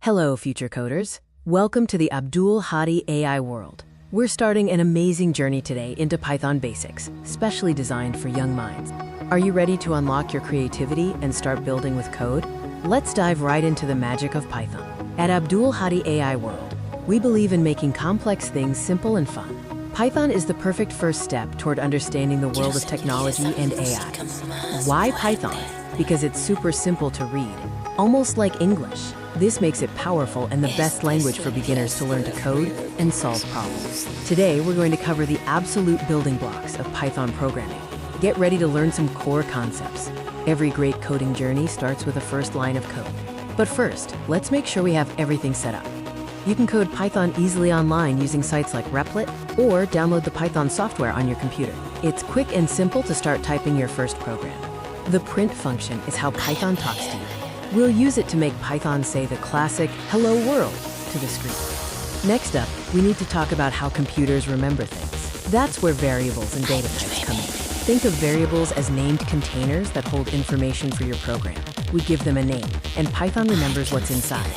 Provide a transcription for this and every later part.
Hello, future coders. Welcome to the Abdul Hadi AI World. We're starting an amazing journey today into Python basics, specially designed for young minds. Are you ready to unlock your creativity and start building with code? Let's dive right into the magic of Python. At Abdul Hadi AI World, we believe in making complex things simple and fun. Python is the perfect first step toward understanding the world of technology and AI. Why Python? Because it's super simple to read, almost like English. This makes it powerful and the best language for beginners to learn to code and solve problems. Today, we're going to cover the absolute building blocks of Python programming. Get ready to learn some core concepts. Every great coding journey starts with a first line of code. But first, let's make sure we have everything set up. You can code Python easily online using sites like Replit or download the Python software on your computer. It's quick and simple to start typing your first program. The print function is how Python talks to you. We'll use it to make Python say the classic "Hello World" to the screen. Next up, we need to talk about how computers remember things. That's where variables and data types come in. Think of variables as named containers that hold information for your program. We give them a name, and Python remembers what's inside.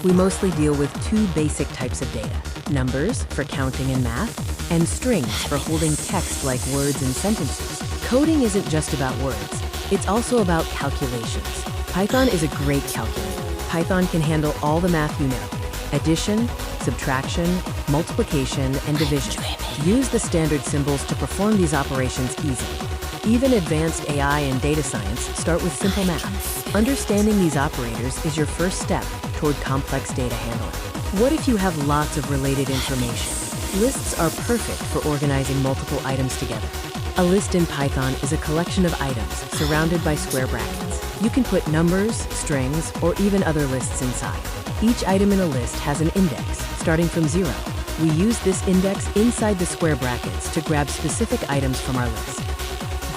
We mostly deal with two basic types of data: numbers for counting and math, and strings for holding text like words and sentences. Coding isn't just about words, it's also about calculations. Python is a great calculator. Python can handle all the math you know: addition, subtraction, multiplication, and division. Use the standard symbols to perform these operations easily. Even advanced AI and data science start with simple math. Understanding these operators is your first step toward complex data handling. What if you have lots of related information? Lists are perfect for organizing multiple items together. A list in Python is a collection of items surrounded by square brackets. You can put numbers, strings, or even other lists inside. Each item in a list has an index, starting from 0. We use this index inside the square brackets to grab specific items from our list.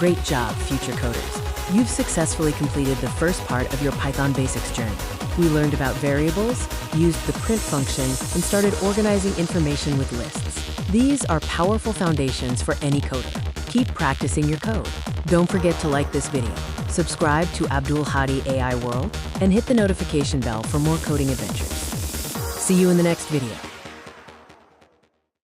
Great job, future coders. You've successfully completed the first part of your Python basics journey. We learned about variables, used the print function, and started organizing information with lists. These are powerful foundations for any coder. Keep practicing your code. Don't forget to like this video, subscribe to Abdul Hadi AI World, and hit the notification bell for more coding adventures. See you in the next video.